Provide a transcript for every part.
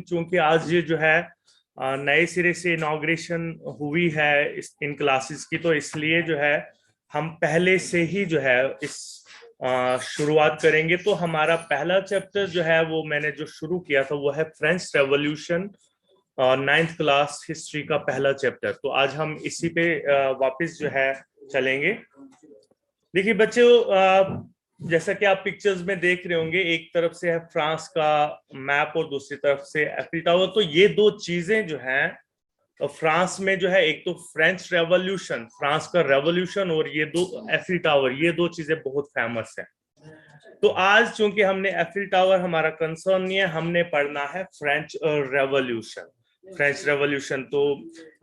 चूंकि आज ये जो है नए सिरे से इनॉग्रेशन हुई है इन क्लासेस की, तो इसलिए जो है हम पहले से ही जो है इस शुरुआत करेंगे। तो हमारा पहला चैप्टर जो है वो मैंने जो शुरू किया था वो है French revolution, ninth class history का पहला चैप्टर। तो आज हम इसी पे वापस जो है चलेंगे। देखिए बच्चों, जैसा कि आप पिक्चर्स में देख रहे होंगे, एक तरफ से है फ्रांस का मैप और दूसरी तरफ से एफिल टावर। तो ये दो चीजें जो हैं फ्रांस में जो है, एक तो फ्रेंच रेवोल्यूशन, फ्रांस का रेवोल्यूशन, और ये दो एफिल टावर, ये दो चीजें बहुत फेमस हैं। तो आज चूंकि हमने एफिल टावर हमारा कंसर्न नहीं है, हमने पढ़ना है फ्रेंच रेवोल्यूशन। फ्रेंच रेवोल्यूशन तो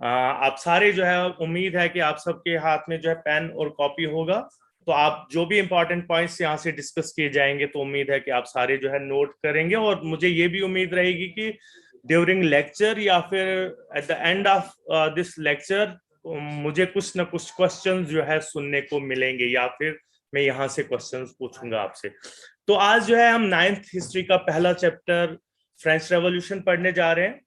आप सारे जो है, उम्मीद है कि आप सबके हाथ में जो है पेन और कॉपी होगा। तो आप जो भी इंपॉर्टेंट पॉइंट्स यहाँ से डिस्कस किए जाएंगे तो उम्मीद है कि आप सारे जो है नोट करेंगे। और मुझे ये भी उम्मीद रहेगी कि ड्यूरिंग लेक्चर या फिर at the end of this lecture मुझे कुछ ना कुछ क्वेश्चन जो है सुनने को मिलेंगे, या फिर मैं यहाँ से क्वेश्चंस पूछूंगा आपसे। तो आज जो है हम नाइन्थ हिस्ट्री का पहला चैप्टर फ्रेंच रेवोल्यूशन पढ़ने जा रहे हैं।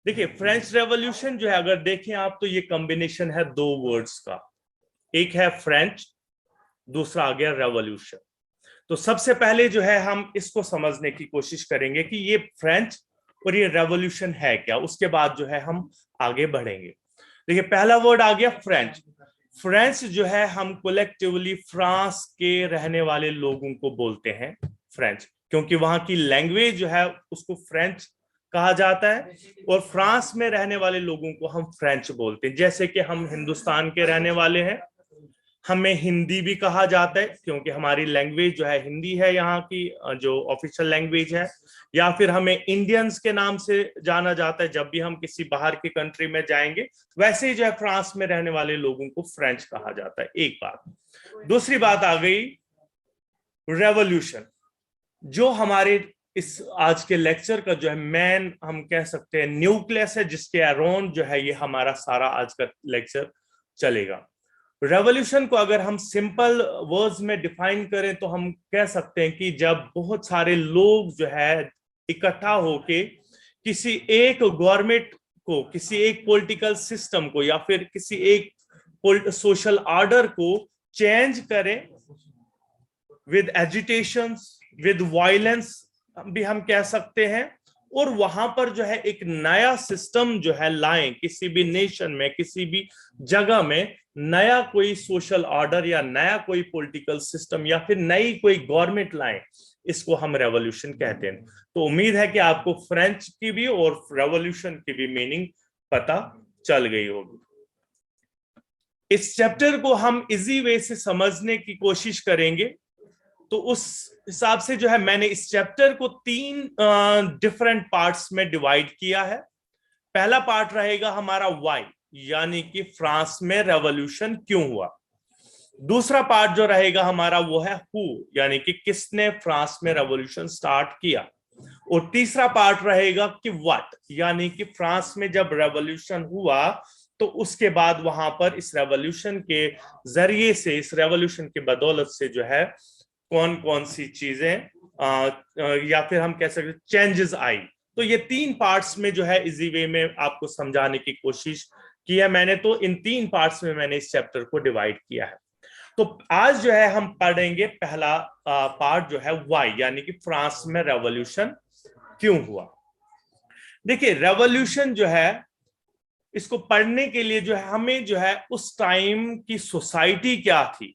देखिए फ्रेंच रेवोल्यूशन जो है, अगर देखें आप, तो ये कॉम्बिनेशन है दो वर्ड्स का। एक है फ्रेंच, दूसरा आ गया रेवोल्यूशन। तो सबसे पहले जो है हम इसको समझने की कोशिश करेंगे कि ये फ्रेंच और ये रेवोल्यूशन है क्या, उसके बाद जो है हम आगे बढ़ेंगे। देखिए पहला वर्ड आ गया फ्रेंच। फ्रेंच जो है हम कोलेक्टिवली फ्रांस के रहने वाले लोगों को बोलते हैं फ्रेंच, क्योंकि वहां की लैंग्वेज जो है उसको फ्रेंच कहा जाता है, और फ्रांस में रहने वाले लोगों को हम फ्रेंच बोलते हैं। जैसे कि हम हिंदुस्तान के रहने वाले हैं, हमें हिंदी भी कहा जाता है क्योंकि हमारी लैंग्वेज जो है हिंदी है, यहाँ की जो ऑफिशियल लैंग्वेज है। या फिर हमें इंडियंस के नाम से जाना जाता है जब भी हम किसी बाहर की कंट्री में जाएंगे। वैसे ही जो है फ्रांस में रहने वाले लोगों को फ्रेंच कहा जाता है। एक बात। दूसरी बात आ गई रेवोल्यूशन, जो हमारे इस आज के लेक्चर का जो है मेन हम कह सकते हैं न्यूक्लियस है, जिसके अराउंड जो है ये हमारा सारा आज का लेक्चर चलेगा। रेवोल्यूशन को अगर हम सिंपल वर्ड्स में डिफाइन करें तो हम कह सकते हैं कि जब बहुत सारे लोग जो है इकट्ठा होके किसी एक गवर्नमेंट को, किसी एक पॉलिटिकल सिस्टम को, या फिर किसी एक सोशल ऑर्डर को चेंज करें विद एजिटेशंस, विद वायलेंस भी हम कह सकते हैं। और वहां पर जो है एक नया सिस्टम जो है लाएं, किसी भी नेशन में, किसी भी जगह में नया कोई सोशल ऑर्डर या नया कोई पॉलिटिकल सिस्टम या फिर नई कोई गवर्नमेंट लाएं, इसको हम रेवोल्यूशन कहते हैं। तो उम्मीद है कि आपको फ्रेंच की भी और रेवोल्यूशन की भी मीनिंग पता चल गई होगी। इस चैप्टर को हम इजी वे से समझने की कोशिश करेंगे। तो उस हिसाब से जो है मैंने इस चैप्टर को 3 डिफरेंट पार्ट्स में डिवाइड किया है। पहला पार्ट रहेगा हमारा व्हाई, यानी कि फ्रांस में रेवोल्यूशन क्यों हुआ। दूसरा पार्ट जो रहेगा हमारा वो है हु, यानी कि किसने फ्रांस में रेवोल्यूशन स्टार्ट किया। और तीसरा पार्ट रहेगा कि व्हाट, यानी कि फ्रांस में जब रेवोल्यूशन हुआ तो उसके बाद वहां पर इस रेवोल्यूशन के जरिए से, इस रेवोल्यूशन की बदौलत से जो है कौन कौन सी चीजें या फिर हम कह सकते चेंजेस आई। तो ये 3 पार्ट्स में जो है इजी वे में आपको समझाने की कोशिश की है मैंने। तो इन 3 पार्ट्स में मैंने इस चैप्टर को डिवाइड किया है। तो आज जो है हम पढ़ेंगे पहला पार्ट जो है व्हाई, यानी कि फ्रांस में रेवोल्यूशन क्यों हुआ। देखिए रेवोल्यूशन जो है, इसको पढ़ने के लिए जो है हमें जो है उस टाइम की सोसाइटी क्या थी,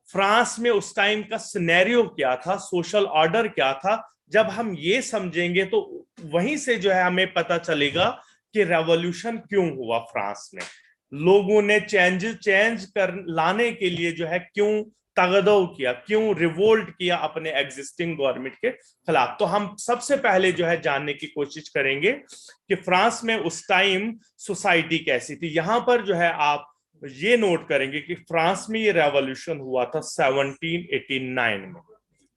फ्रांस में उस टाइम का सिनेरियो क्या था, सोशल ऑर्डर क्या था, जब हम ये समझेंगे तो वहीं से जो है हमें पता चलेगा कि रेवोल्यूशन क्यों हुआ फ्रांस में। लोगों ने चेंज कर लाने के लिए जो है क्यों तगदो किया, क्यों रिवोल्ट किया अपने एग्जिस्टिंग गवर्नमेंट के खिलाफ। तो हम सबसे पहले जो है जानने की कोशिश करेंगे कि फ्रांस में उस टाइम सोसाइटी कैसी थी। यहां पर जो है आप ये नोट करेंगे कि फ्रांस में ये रेवोल्यूशन हुआ था 1789 में।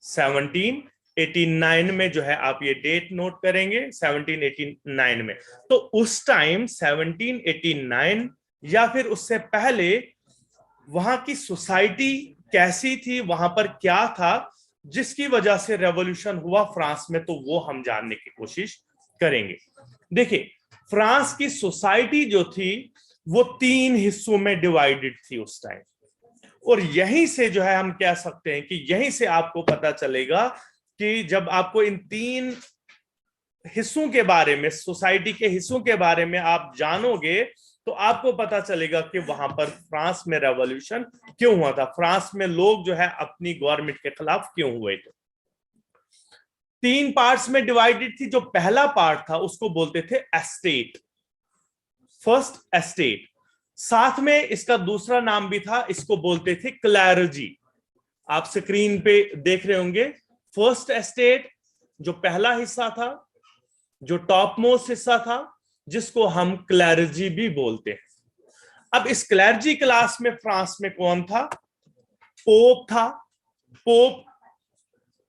1789 में जो है आप ये डेट नोट करेंगे, 1789 में। तो उस टाइम 1789 या फिर उससे पहले वहां की सोसाइटी कैसी थी, वहां पर क्या था जिसकी वजह से रेवोल्यूशन हुआ फ्रांस में, तो वो हम जानने की कोशिश करेंगे। देखिए, फ्रांस की सोसाइटी जो थी वो 3 हिस्सों में डिवाइडेड थी उस टाइम, और यहीं से जो है हम कह सकते हैं कि यहीं से आपको पता चलेगा कि जब आपको इन 3 हिस्सों के बारे में, सोसाइटी के हिस्सों के बारे में आप जानोगे, तो आपको पता चलेगा कि वहां पर फ्रांस में रेवोल्यूशन क्यों हुआ था, फ्रांस में लोग जो है अपनी गवर्नमेंट के खिलाफ क्यों हुए थे। 3 पार्ट्स में डिवाइडेड थी। जो पहला पार्ट था उसको बोलते थे एस्टेट, फर्स्ट एस्टेट। साथ में इसका दूसरा नाम भी था, इसको बोलते थे क्लैरजी। आप स्क्रीन पे देख रहे होंगे, फर्स्ट एस्टेट जो पहला हिस्सा था, जो टॉप मोस्ट हिस्सा था, जिसको हम क्लैरजी भी बोलते हैं। अब इस क्लैरजी क्लास में फ्रांस में कौन था? पोप था, पोप,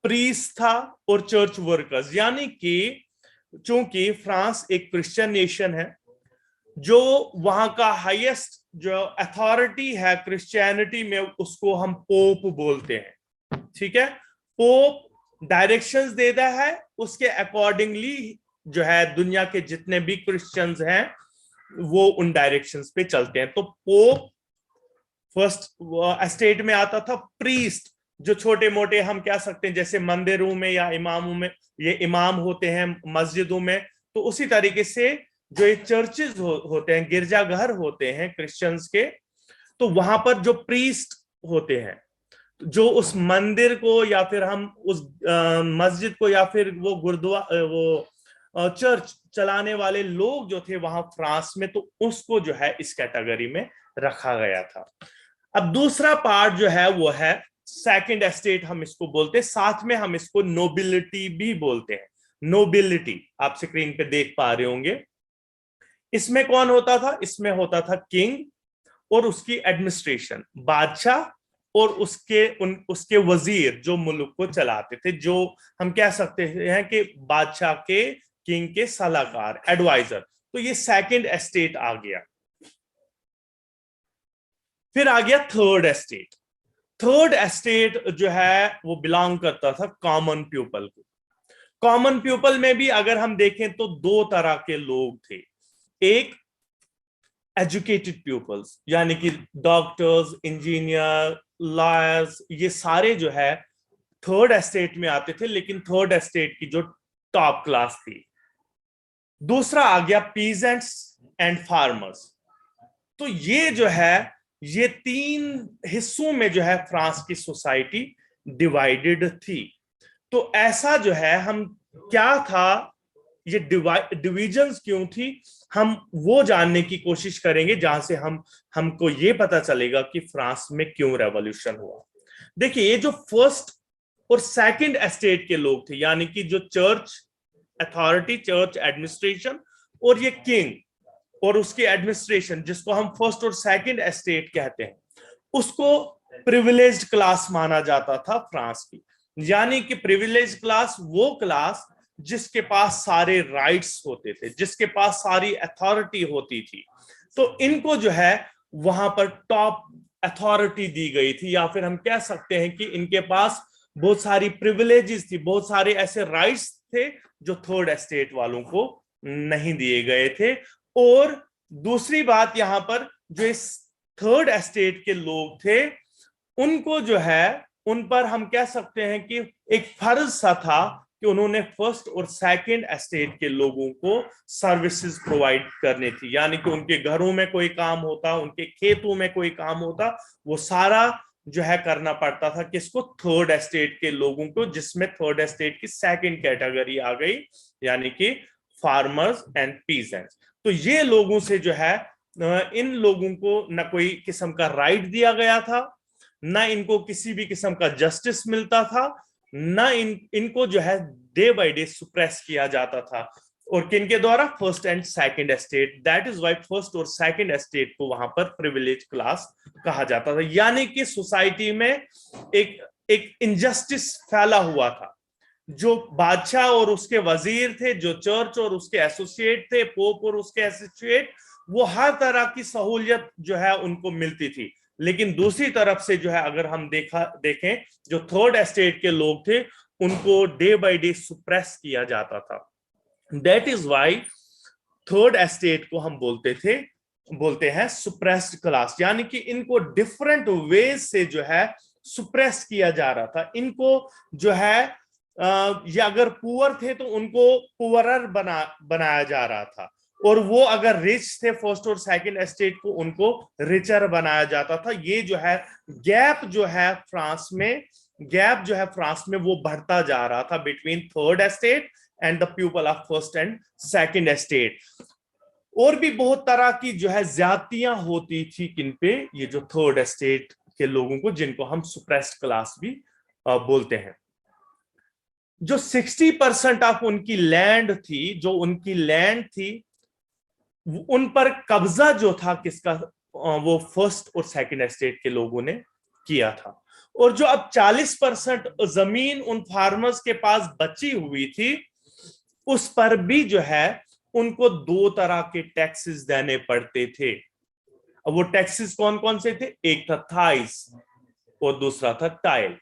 प्रीस्ट था और चर्च वर्कर्स। यानी कि चूंकि फ्रांस एक क्रिश्चियन नेशन है, जो वहां का हाईएस्ट जो अथॉरिटी है क्रिश्चियनिटी में, उसको हम पोप बोलते हैं। ठीक है, पोप डायरेक्शंस देता है, उसके अकॉर्डिंगली जो है दुनिया के जितने भी क्रिश्चियंस हैं वो उन डायरेक्शंस पे चलते हैं। तो पोप फर्स्ट एस्टेट में आता था। प्रीस्ट जो छोटे मोटे हम कह सकते हैं जैसे मंदिरों में या इमामों में, ये इमाम होते हैं मस्जिदों में, तो उसी तरीके से जो ये चर्चेज होते हैं, गिरजाघर होते हैं क्रिश्चियंस के, तो वहां पर जो प्रीस्ट होते हैं, जो उस मंदिर को या फिर हम उस मस्जिद को या फिर वो गुरुद्वारा, वो चर्च चलाने वाले लोग जो थे वहां फ्रांस में, तो उसको जो है इस कैटेगरी में रखा गया था। अब दूसरा पार्ट जो है वो है सेकंड एस्टेट, हम इसको बोलते हैं। साथ में हम इसको नोबिलिटी भी बोलते हैं। नोबिलिटी आप स्क्रीन पे देख पा रहे होंगे। इसमें कौन होता था? इसमें होता था किंग और उसकी एडमिनिस्ट्रेशन, बादशाह और उसके वजीर जो मुल्क को चलाते थे, जो हम कह सकते हैं कि बादशाह के, किंग के सलाहकार, एडवाइजर। तो ये सेकंड एस्टेट आ गया। फिर आ गया थर्ड एस्टेट। थर्ड एस्टेट जो है वो बिलोंग करता था कॉमन पीपल को। कॉमन पीपल में भी अगर हम देखें तो 2 तरह के लोग थे। एक एजुकेटेड पीपल्स, यानी कि डॉक्टर्स, इंजीनियर, लॉयर्स, ये सारे जो है थर्ड एस्टेट में आते थे, लेकिन थर्ड एस्टेट की जो टॉप क्लास थी। दूसरा आ गया पीजेंट्स एंड फार्मर्स। तो ये जो है, ये 3 हिस्सों में जो है फ्रांस की सोसाइटी डिवाइडेड थी। तो ऐसा जो है, हम क्या था, ये डिविजन्स क्यों थी, हम वो जानने की कोशिश करेंगे, जहां से हमको ये पता चलेगा कि फ्रांस में क्यों रेवोल्यूशन हुआ। देखिए, ये जो फर्स्ट और सेकंड एस्टेट के लोग थे, यानी कि जो चर्च अथॉरिटी, चर्च एडमिनिस्ट्रेशन, और ये किंग और उसकी एडमिनिस्ट्रेशन, जिसको हम फर्स्ट और सेकंड एस्टेट कहते हैं, उसको प्रिविलेज्ड क्लास माना जाता था फ्रांस की। यानी कि प्रिविलेज्ड क्लास वो क्लास जिसके पास सारे राइट्स होते थे, जिसके पास सारी अथॉरिटी होती थी। तो इनको जो है वहां पर टॉप अथॉरिटी दी गई थी, या फिर हम कह सकते हैं कि इनके पास बहुत सारी प्रिविलेजेस थी, बहुत सारे ऐसे राइट्स थे जो थर्ड एस्टेट वालों को नहीं दिए गए थे। और दूसरी बात, यहां पर जो इस थर्ड एस्टेट के लोग थे, उनको जो है, उन पर हम कह सकते हैं कि एक फर्ज सा था कि उन्होंने फर्स्ट और सेकंड एस्टेट के लोगों को सर्विसेज प्रोवाइड करनी थी। यानी कि उनके घरों में कोई काम होता, उनके खेतों में कोई काम होता, वो सारा जो है करना पड़ता था किसको? थर्ड एस्टेट के लोगों को, जिसमें थर्ड एस्टेट की सेकंड कैटेगरी आ गई, यानी कि फार्मर्स एंड पीजेंट्स। तो ये लोगों से जो है, इन लोगों को न कोई किस्म का राइट दिया गया था, ना इनको किसी भी किस्म का जस्टिस मिलता था, ना इनको जो है डे बाय डे सुप्रेस किया जाता था। और किनके द्वारा? First and second estate. That is why first और सेकंड एस्टेट को वहां पर प्रिविलेज क्लास कहा जाता था। यानी कि सोसाइटी में एक इनजस्टिस फैला हुआ था। जो बादशाह और उसके वजीर थे, जो चर्च और उसके एसोसिएट थे, पोप और उसके एसोसिएट, वो हर तरह की सहूलियत जो है उनको मिलती थी। लेकिन दूसरी तरफ से जो है, अगर हम देखें, जो थर्ड एस्टेट के लोग थे, उनको डे बाय डे सुप्रेस किया जाता था। That is why third estate को हम बोलते हैं सुप्रेस्ड क्लास, यानी कि इनको डिफरेंट वेज से जो है सुप्रेस किया जा रहा था। इनको जो है ये अगर पुअर थे तो उनको पुअरर बनाया जा रहा था, और वो अगर रिच थे फर्स्ट और सेकंड एस्टेट को उनको रिचर बनाया जाता था। ये जो है गैप जो है फ्रांस में वो बढ़ता जा रहा था between third estate and the people of first and second estate. और भी बहुत तरह की जो है ज्यादतियां होती थी किन पे, ये जो थर्ड एस्टेट के लोगों को, जिनको हम सुप्रेस्ड क्लास भी बोलते हैं। जो 60% ऑफ उनकी लैंड थी, उन पर कब्जा जो था किसका, वो फर्स्ट और सेकंड एस्टेट के लोगों ने किया था। और जो अब 40% जमीन उन फार्मर्स के पास बची हुई थी, उस पर भी जो है उनको दो तरह के टैक्सेस देने पड़ते थे। अब वो टैक्सेस कौन कौन से थे? एक था थाइस और दूसरा था टाइल।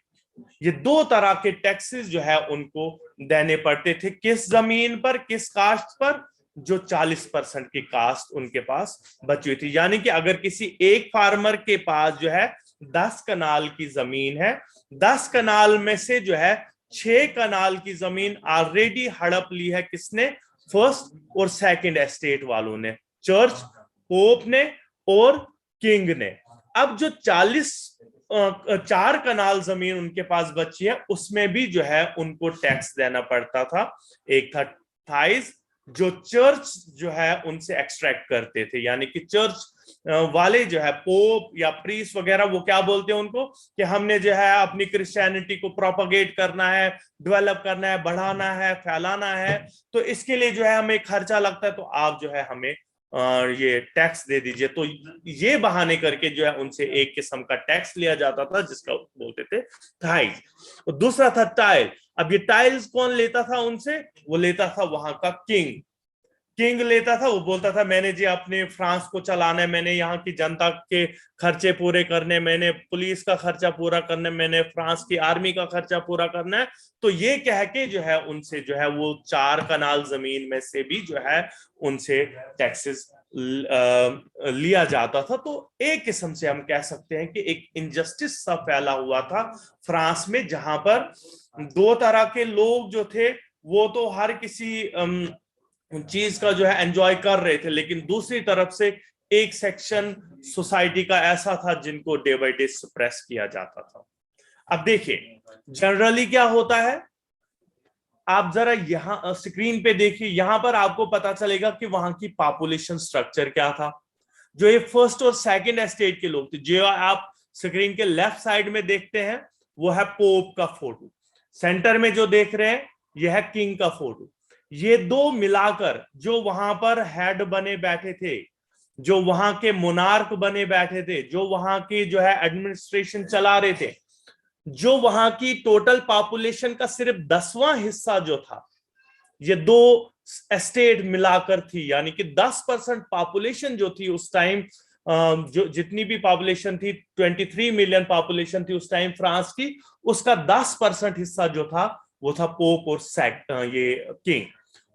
ये दो तरह के टैक्सेस जो है उनको देने पड़ते थे। किस जमीन पर, किस कास्ट पर? जो 40% की कास्ट उनके पास बची हुई थी। यानी कि अगर किसी एक फार्मर के पास जो है 10 कनाल की जमीन है, 10 कनाल में से जो है 6 कनाल की जमीन ऑलरेडी हड़प ली है किसने? फर्स्ट और सेकंड एस्टेट वालों ने, चर्च, पोप ने और किंग ने। अब जो 4 कनाल जमीन उनके पास बची है, उसमें भी जो है उनको टैक्स देना पड़ता था। एक था थाइस, जो चर्च जो है उनसे एक्सट्रैक्ट करते थे। यानी कि चर्च वाले जो है, पोप या प्रीस्ट वगैरह, वो क्या बोलते हैं उनको कि हमने जो है अपनी क्रिश्चियनिटी को प्रोपोगेट करना है, डेवलप करना है, बढ़ाना है, फैलाना है, तो इसके लिए जो है हमें खर्चा लगता है, तो आप जो है हमें ये टैक्स दे दीजिए। तो ये बहाने करके जो है उनसे एक किस्म का टैक्स लिया जाता था, जिसका बोलते थे थाइस। और दूसरा था टाइल। अब ये टाइल्स कौन लेता था उनसे? वो लेता था वहां का किंग लेता था। वो बोलता था मैंने जी अपने फ्रांस को चलाना है, मैंने यहाँ की जनता के खर्चे पूरे करने, मैंने पुलिस का खर्चा पूरा करना है, मैंने फ्रांस की आर्मी का खर्चा पूरा करना है। तो ये कह के जो है उनसे जो है वो 4 कनाल जमीन में से भी जो है उनसे टैक्सेस लिया जाता था। तो एक किस्म से हम कह सकते हैं कि एक इनजस्टिस सा फैला हुआ था फ्रांस में, जहां पर दो तरह के लोग जो थे वो तो हर किसी चीज का जो है एंजॉय कर रहे थे, लेकिन दूसरी तरफ से एक सेक्शन सोसाइटी का ऐसा था जिनको डे बाय डे सप्रेस किया जाता था। अब देखिए जनरली क्या होता है, आप जरा यहां स्क्रीन पे देखिए, यहां पर आपको पता चलेगा कि वहां की पॉपुलेशन स्ट्रक्चर क्या था। जो ये फर्स्ट और सेकंड एस्टेट के लोग थे, जो आप स्क्रीन के लेफ्ट साइड में देखते हैं वो है पोप का फोटो, सेंटर में जो देख रहे हैं यह है किंग का फोटो। ये दो मिलाकर जो वहां पर हेड बने बैठे थे, जो वहां के मोनार्क बने बैठे थे, जो वहां की जो है एडमिनिस्ट्रेशन चला रहे थे, जो वहां की टोटल पॉपुलेशन का सिर्फ 10वां हिस्सा जो था, ये दो एस्टेट मिलाकर थी। यानी कि 10% पॉपुलेशन जो थी उस टाइम, जो जितनी भी पॉपुलेशन थी, 23 मिलियन पॉपुलेशन थी उस टाइम फ्रांस की, उसका 10% हिस्सा जो था वो था पोप और ये किंग।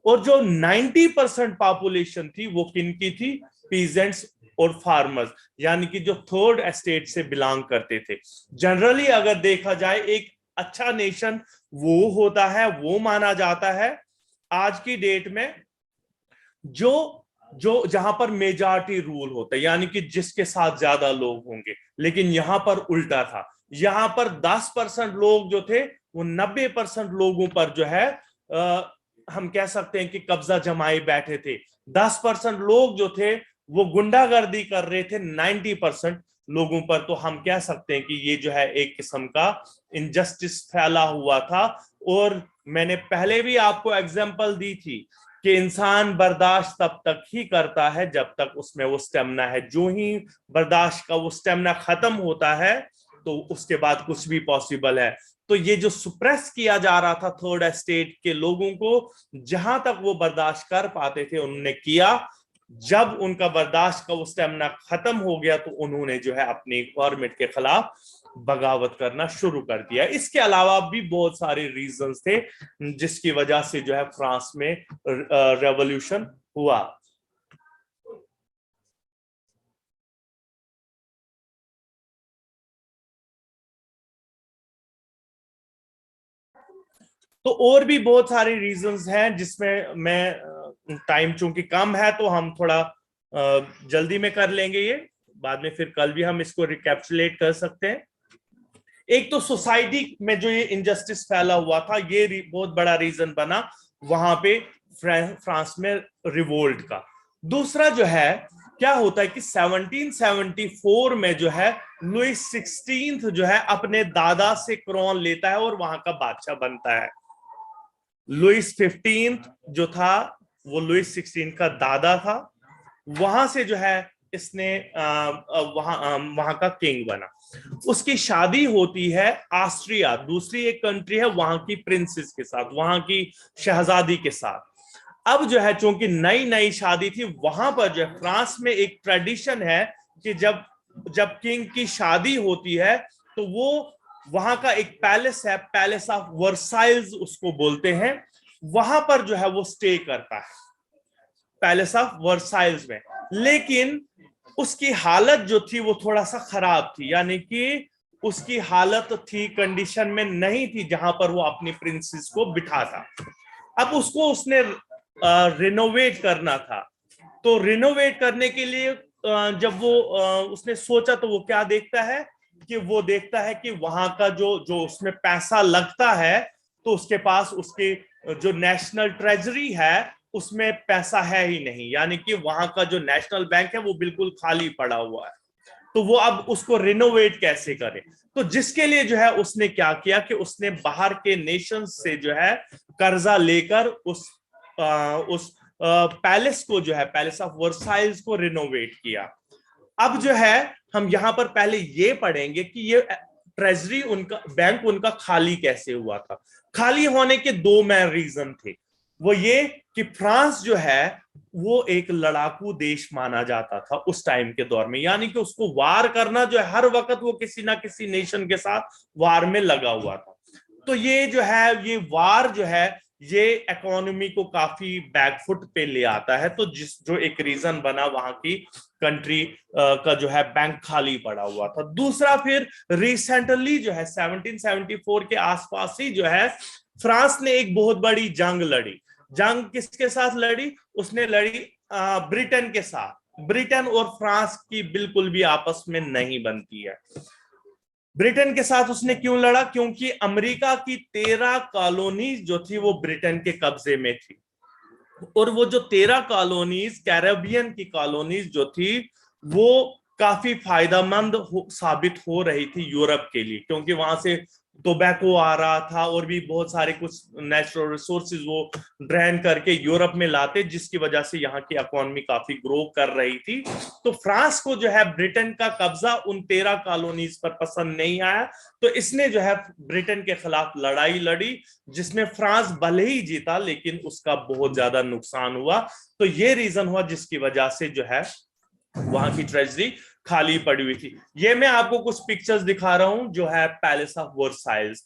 और जो 90% पॉपुलेशन थी वो किन की थी? पीजेंट्स और फार्मर्स, यानी कि जो थर्ड एस्टेट से बिलोंग करते थे। जनरली अगर देखा जाए एक अच्छा नेशन वो होता है, वो माना जाता है आज की डेट में जो जो जहां पर मेजॉरिटी रूल होता है, यानी कि जिसके साथ ज्यादा लोग होंगे। लेकिन यहां पर उल्टा था, यहां पर 10% लोग जो थे वो 90% लोगों पर जो है हम कह सकते हैं कि कब्जा जमाए बैठे थे। 10% लोग जो थे वो गुंडागर्दी कर रहे थे 90% लोगों पर। तो हम कह सकते हैं कि ये जो है एक किस्म का इनजस्टिस फैला हुआ था। और मैंने पहले भी आपको एग्जांपल दी थी कि इंसान बर्दाश्त तब तक ही करता है जब तक उसमें वो स्टेमिना है। जो ही बर्दाश्त का वो स्टेमिना खत्म होता है तो उसके बाद कुछ भी पॉसिबल है। तो ये जो सुप्रेस किया जा रहा था थर्ड एस्टेट के लोगों को, जहां तक वो बर्दाश्त कर पाते थे उन्होंने किया। जब उनका बर्दाश्त का वो स्टेमिना खत्म हो गया तो उन्होंने जो है अपनी गवर्नमेंट के खिलाफ बगावत करना शुरू कर दिया। इसके अलावा भी बहुत सारे रीजंस थे जिसकी वजह से जो है फ्रांस में रेवोल्यूशन हुआ। तो और भी बहुत सारे रीजंस हैं जिसमें मैं टाइम चूंकि कम है तो हम थोड़ा जल्दी में कर लेंगे, ये बाद में फिर कल भी हम इसको रिकैप्चुलेट कर सकते हैं। एक तो सोसाइटी में जो ये इनजस्टिस फैला हुआ था, ये बहुत बड़ा रीजन बना वहां पे फ्रांस में रिवोल्ट का। दूसरा जो है क्या होता है कि 1774 में जो है लुइस 16 जो है अपने दादा से क्रोन लेता है और वहां का बादशाह बनता है। लुइस 15 जो था वो लुइस 16 का दादा था, वहां से जो है इसने वहां का किंग बना। उसकी शादी होती है ऑस्ट्रिया, दूसरी एक कंट्री है, वहां की प्रिंसेस के साथ, वहां की शहजादी के साथ। अब जो है चूंकि नई नई शादी थी, वहां पर जो है फ्रांस में एक ट्रेडिशन है कि जब जब किंग की शादी होती है तो वो वहां का एक पैलेस है, पैलेस ऑफ वर्साइल्स उसको बोलते हैं, वहां पर जो है वो स्टे करता है, पैलेस ऑफ वर्साइल्स में। लेकिन उसकी हालत जो थी वो थोड़ा सा खराब थी, यानी कि उसकी हालत थी, कंडीशन में नहीं थी जहां पर वो अपनी प्रिंसेस को बिठा था। अब उसको उसने रिनोवेट करना था। तो रिनोवेट करने के लिए जब वो उसने सोचा तो वो क्या देखता है कि वो देखता है कि वहां का जो जो उसमें पैसा लगता है, तो उसके पास उसके जो नेशनल ट्रेजरी है उसमें पैसा है ही नहीं, यानी कि वहां का जो नेशनल बैंक है वो बिल्कुल खाली पड़ा हुआ है। तो वो अब उसको रिनोवेट कैसे करे, तो जिसके लिए जो है उसने क्या किया कि उसने बाहर के नेशन से जो है कर्जा लेकर उस पैलेस को जो है पैलेस ऑफ वर्साइल्स को रिनोवेट किया। अब जो है हम यहां पर पहले ये पढ़ेंगे कि ये ट्रेजरी उनका बैंक उनका खाली कैसे हुआ था। खाली होने के दो मेन रीजन थे। वो ये कि फ्रांस जो है वो एक लड़ाकू देश माना जाता था उस टाइम के दौर में, यानी कि उसको वार करना जो है हर वक्त वो किसी ना किसी नेशन के साथ वार में लगा हुआ था। तो ये जो है ये वार जो है ये इकोनॉमी को काफी बैकफुट पे ले आता है। तो जो एक रीजन बना वहां की कंट्री का जो है बैंक खाली पड़ा हुआ था। दूसरा फिर रिसेंटली जो है 1774 के आसपास ही जो है फ्रांस ने एक बहुत बड़ी जंग लड़ी। जंग किसके साथ लड़ी? उसने लड़ी ब्रिटेन के साथ। ब्रिटेन और फ्रांस की बिल्कुल भी आपस में नहीं बनती है। ब्रिटेन के साथ उसने क्यों लड़ा? क्योंकि अमेरिका की 13 कॉलोनीज जो थी वो ब्रिटेन के कब्जे में थी, और वो जो 13 कॉलोनीज कैरेबियन की कॉलोनीज जो थी वो काफी फायदेमंद साबित हो रही थी यूरोप के लिए, क्योंकि वहां से टोबैको आ रहा था और भी बहुत सारे कुछ नेचुरल रिसोर्सेज वो ड्रेन करके यूरोप में लाते, जिसकी वजह से यहाँ की इकोनॉमी काफी ग्रो कर रही थी। तो फ्रांस को जो है ब्रिटेन का कब्जा उन 13 कॉलोनीज पर पसंद नहीं आया, तो इसने जो है ब्रिटेन के खिलाफ लड़ाई लड़ी, जिसमें फ्रांस भले ही जीता लेकिन उसका बहुत ज्यादा नुकसान हुआ। तो ये रीजन हुआ जिसकी वजह से जो है वहां की ट्रेजरी खाली पड़ी हुई थी। ये मैं आपको कुछ पिक्चर्स दिखा रहा हूं जो है पैलेस ऑफ वर्साइल्स,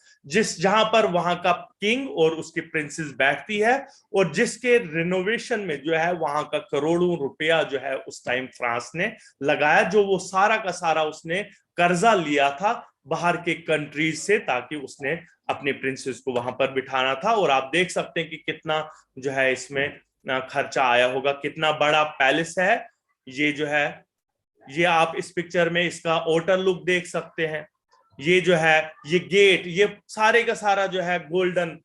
जहां पर वहां का किंग और उसकी प्रिंसेस बैठती है, और जिसके रिनोवेशन में जो है वहां का करोड़ों रुपया जो है उस टाइम फ्रांस ने लगाया, जो वो सारा का सारा उसने कर्जा लिया था बाहर के कंट्रीज से, ताकि उसने अपने प्रिंसेस को वहां पर बिठाना था। और आप देख सकते हैं कि कितना जो है इसमें खर्चा आया होगा, कितना बड़ा पैलेस है ये जो है। ये आप इस पिक्चर में इसका आउटर लुक देख सकते हैं। ये जो है ये गेट, ये सारे का सारा जो है गोल्डन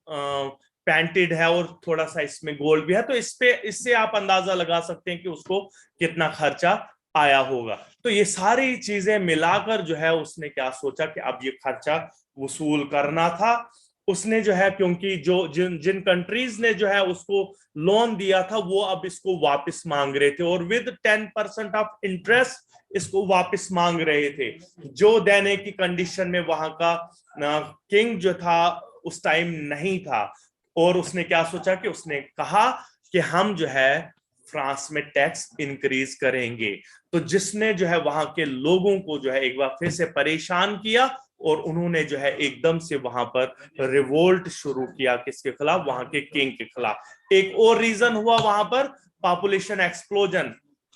पेंटेड है और थोड़ा सा इसमें गोल्ड भी है, तो इससे आप अंदाजा लगा सकते हैं कि उसको कितना खर्चा आया होगा। तो ये सारी चीजें मिलाकर जो है उसने क्या सोचा कि अब ये खर्चा वसूल करना था। उसने जो है क्योंकि जो जिन जिन कंट्रीज ने जो है उसको लोन दिया था वो अब इसको वापस मांग रहे थे, और विद 10% ऑफ इंटरेस्ट इसको वापस मांग रहे थे, जो देने की कंडीशन में वहां का किंग जो था उस टाइम नहीं था। और उसने क्या सोचा कि उसने कहा कि हम जो है फ्रांस में टैक्स इंक्रीज करेंगे। तो जिसने जो है वहां के लोगों को जो है एक बार फिर से परेशान किया, और उन्होंने जो है एकदम से वहां पर रिवोल्ट शुरू किया, किसके खिलाफ? वहां के किंग के खिलाफ। एक और रीजन हुआ वहां पर पॉपुलेशन एक्सप्लोजन,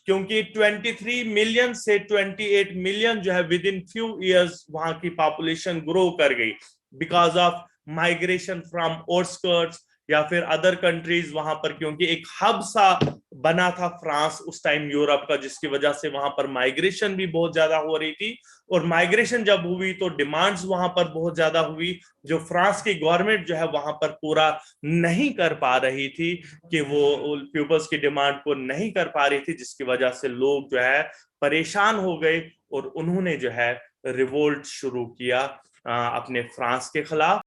क्योंकि 23 मिलियन से 28 मिलियन जो है विद इन फ्यू इयर्स वहां की पॉपुलेशन ग्रो कर गई, because of migration from outskirts या फिर अदर कंट्रीज वहां पर, क्योंकि एक हब सा बना था फ्रांस उस टाइम यूरोप का, जिसकी वजह से वहां पर माइग्रेशन भी बहुत ज्यादा हो रही थी। और माइग्रेशन जब हुई तो डिमांड्स वहां पर बहुत ज्यादा हुई, जो फ्रांस की गवर्नमेंट जो है वहां पर पूरा नहीं कर पा रही थी, कि वो पीपल्स की डिमांड को नहीं कर पा रही थी, जिसकी वजह से लोग जो है परेशान हो गए और उन्होंने जो है रिवोल्ट शुरू किया अपने फ्रांस के खिलाफ।